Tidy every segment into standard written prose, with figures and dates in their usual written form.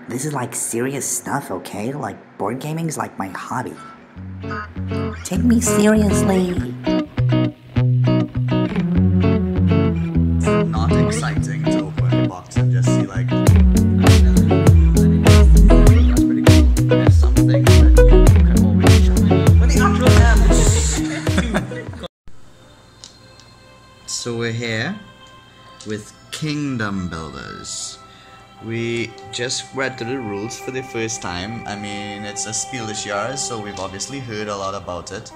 This is like serious stuff, okay? Like, board gaming's like my hobby. Take me seriously. It's not exciting to open the box and just see like that's pretty cool. There's something that you can always show. But the actual So we're here with Kingdom Builders. We just read through the rules for the first time. I mean, it's a Spiel des Jahres, so we've obviously heard a lot about it.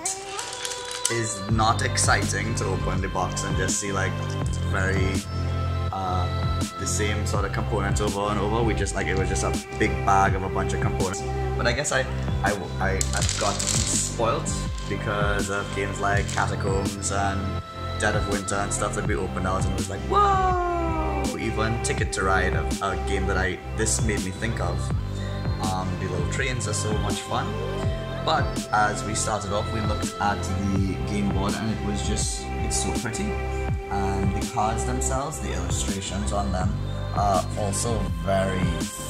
It's not exciting to open the box and just see like very the same sort of components over and over. We just like it was just a big bag of a bunch of components. But I guess I've gotten spoilt because of games like Catacombs and Dead of Winter and stuff that we opened out and it was like, whoa! Even Ticket to Ride, a game that this made me think of. The little trains are so much fun. But as we started off, we looked at the game board and it's so pretty. And the cards themselves, the illustrations on them are also very,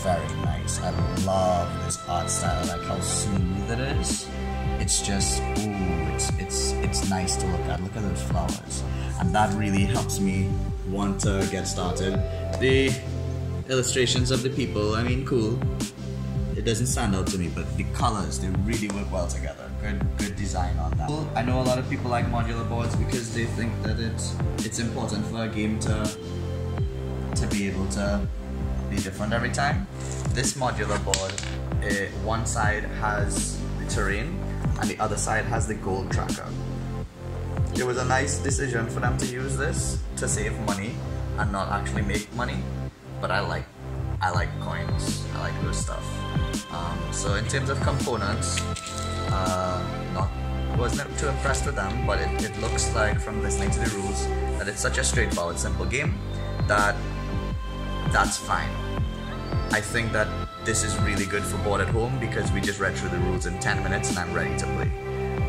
very nice. I love this art style, like how smooth it is. It's just, ooh, it's nice to look at. Look at those flowers. And that really helps me want to get started. The illustrations of the people, I mean, cool. It doesn't stand out to me, but the colors, they really work well together. Good design on that. I know a lot of people like modular boards because they think that it's important for a game to be able to be different every time. This modular board, one side has the terrain and the other side has the goal tracker. It was a nice decision for them to use this to save money and not actually make money, but I like coins, I like those stuff. So in terms of components, wasn't too impressed with them, but it looks like from listening to the rules that it's such a straightforward, simple game that's fine. I think that this is really good for board at home because we just read through the rules in 10 minutes and I'm ready to play.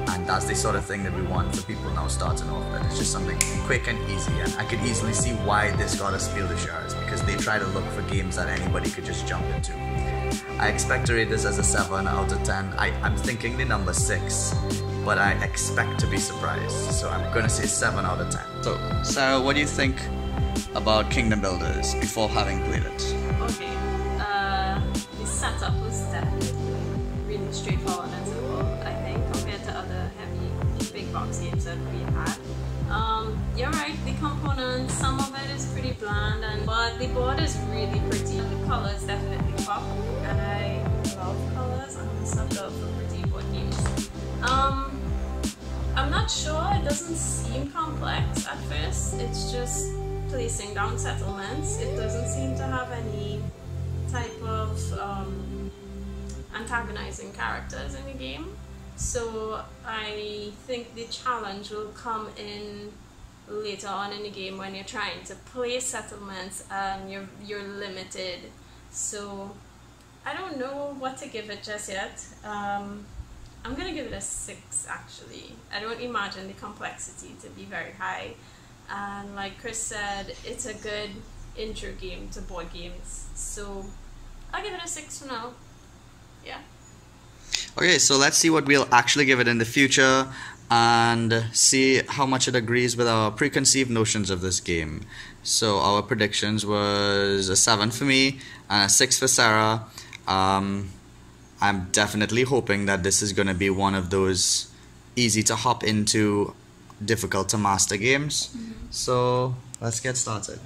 And that's the sort of thing that we want for people now starting off, that it's just something quick and easy. And I could easily see why this got a Spiel des Jahres, because they try to look for games that anybody could just jump into. I expect to rate this as a 7 out of 10. I'm thinking the number 6, but I expect to be surprised. So I'm gonna say 7 out of 10. So, Sarah, what do you think about Kingdom Builders before having played it? Okay, the setup was definitely really straightforward and simple, I think, compared to other heavy big box games that we had. You're right, the components, some of it is pretty bland, but the board is really pretty. The colors definitely pop, and I love colors. I'm a sucker for pretty board games. I'm not sure, it doesn't seem complex at first. It's just placing down settlements. It doesn't seem to have any type of antagonizing characters in the game. So I think the challenge will come in later on in the game when you're trying to place settlements and you're limited. So I don't know what to give it just yet. I'm gonna give it a 6 actually. I don't imagine the complexity to be very high. And like Chris said, it's a good intro game to board games. So I'll give it a 6 for now. Yeah. Okay, so let's see what we'll actually give it in the future and see how much it agrees with our preconceived notions of this game. So our predictions was a 7 for me and a 6 for Sarah. I'm definitely hoping that this is going to be one of those easy to hop into, difficult to master games. So let's get started.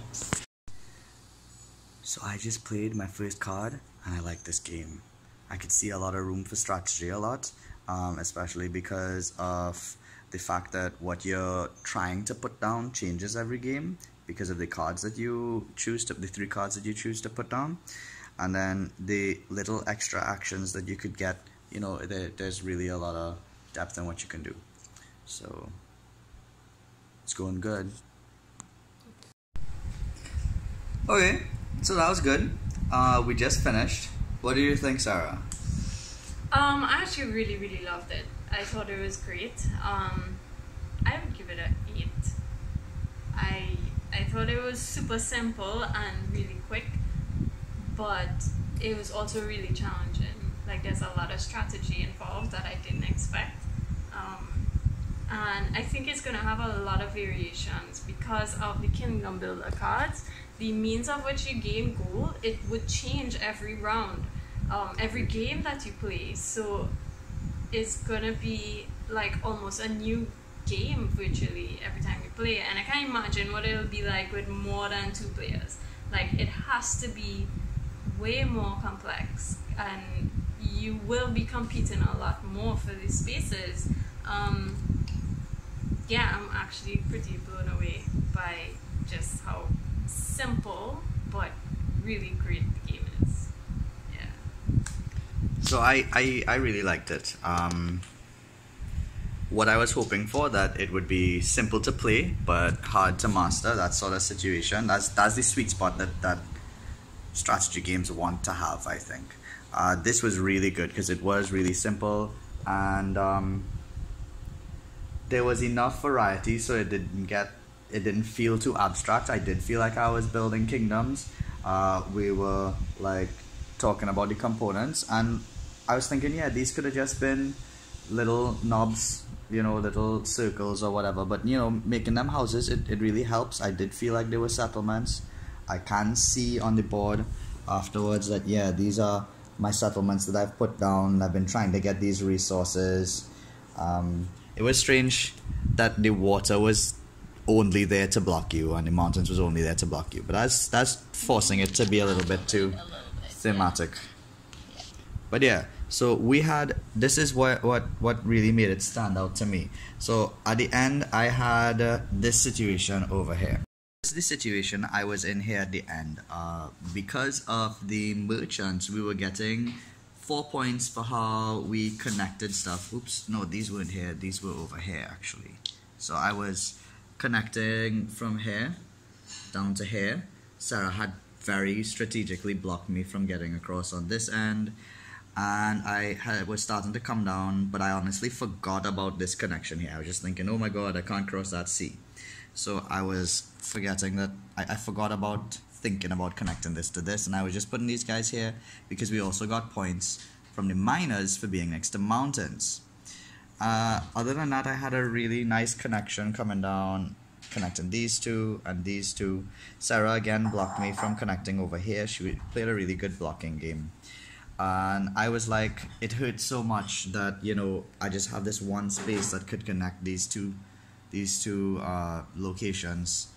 So I just played my first card and I like this game. I could see a lot of room for strategy especially because of the fact that what you're trying to put down changes every game because of the cards that you choose to, the 3 cards that you choose to put down, and then the little extra actions that you could get. You know, there's really a lot of depth in what you can do. So it's going good. Okay, so that was good. We just finished. What do you think, Sarah? I actually really loved it. I thought it was great. I would give it an 8. I thought it was super simple and really quick, but it was also really challenging. Like there's a lot of strategy involved that I didn't expect. And I think it's going to have a lot of variations because of the Kingdom Builder cards. The means of which you gain gold, it would change every round, every game that you play. So it's going to be like almost a new game virtually every time you play. And I can't imagine what it'll be like with more than 2 players. Like it has to be way more complex, and you will be competing a lot more for these spaces. Yeah, I'm actually pretty blown away by just how simple but really great the game is. Yeah. So I really liked it. What I was hoping for, that it would be simple to play but hard to master, that sort of situation. That's the sweet spot that strategy games want to have, I think. This was really good because it was really simple, and there was enough variety so it didn't feel too abstract. I did feel like I was building kingdoms. We were like talking about the components, and I was thinking, yeah, these could have just been little knobs, you know, little circles or whatever, but you know, making them houses, it really helps. I did feel like there were settlements. I can see on the board afterwards that, yeah, these are my settlements that I've put down. I've been trying to get these resources. It was strange that the water was only there to block you and the mountains was only there to block you, but that's forcing it to be a little bit too thematic. Yeah. But yeah, so we had, this is what really made it stand out to me. So at the end I had this situation over here. This is the situation I was in here at the end. Because of the merchants, we were getting 4 points for how we connected stuff. Oops, no, these weren't here, these were over here actually. So I was connecting from here down to here. Sarah had very strategically blocked me from getting across on this end, and I was starting to come down, but I honestly forgot about this connection here. I was just thinking, oh my god, I can't cross that sea. So I was forgetting that, I forgot about thinking about connecting this to this, and I was just putting these guys here because we also got points from the miners for being next to mountains. Other than that, I had a really nice connection coming down, connecting these two and these two. Sarah again blocked me from connecting over here. She played a really good blocking game, and I was like, it hurt so much that, you know, I just have this one space that could connect these two locations,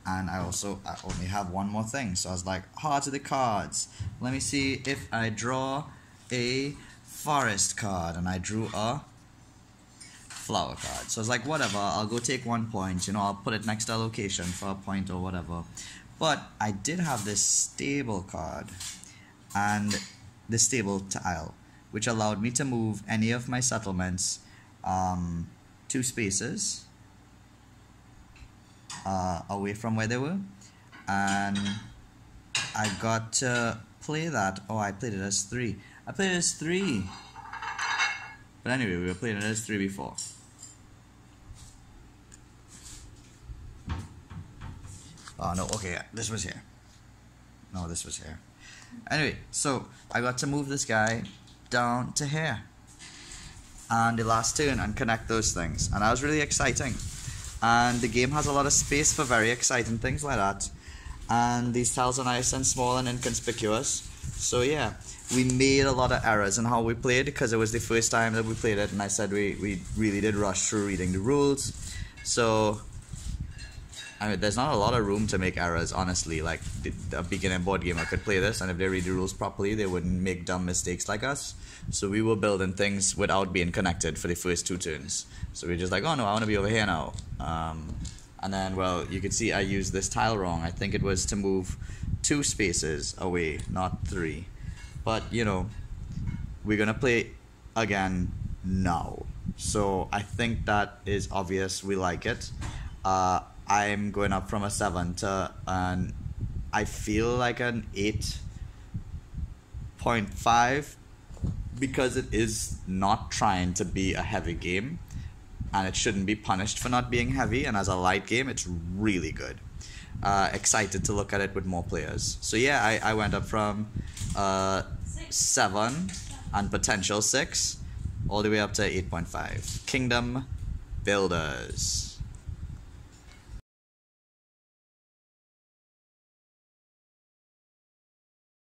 and I only have one more thing. So I was like, heart of the cards, let me see if I draw a forest card, and I drew a flower card. So I was like, whatever, I'll go take 1 point, you know, I'll put it next to a location for a point or whatever. But I did have this stable card and the stable tile, which allowed me to move any of my settlements 2 spaces away from where they were, and I got to play that. Oh, I played it as 3. I played it as 3. But anyway, we were playing it as 3 before. Oh no, okay, this was here. No, this was here. Anyway, so I got to move this guy down to here on the last turn and connect those things, and that was really exciting. And the game has a lot of space for very exciting things like that, and these tiles are nice and small and inconspicuous. So yeah, we made a lot of errors in how we played because it was the first time that we played it, and I said we really did rush through reading the rules. So I mean, there's not a lot of room to make errors, honestly. Like, a beginner board gamer could play this, and if they read the rules properly, they wouldn't make dumb mistakes like us. So we were building things without being connected for the first 2 turns. So we were just like, oh no, I want to be over here now. And then, well, you could see I used this tile wrong. I think it was to move 2 spaces away, not 3. But, you know, we're going to play again now. So I think that is obvious. We like it. I'm going up from a 7 to an, I feel like an 8.5, because it is not trying to be a heavy game, and it shouldn't be punished for not being heavy, and as a light game it's really good. excited to look at it with more players. So yeah, I went up from 7 and potential 6 all the way up to 8.5. Kingdom Builders.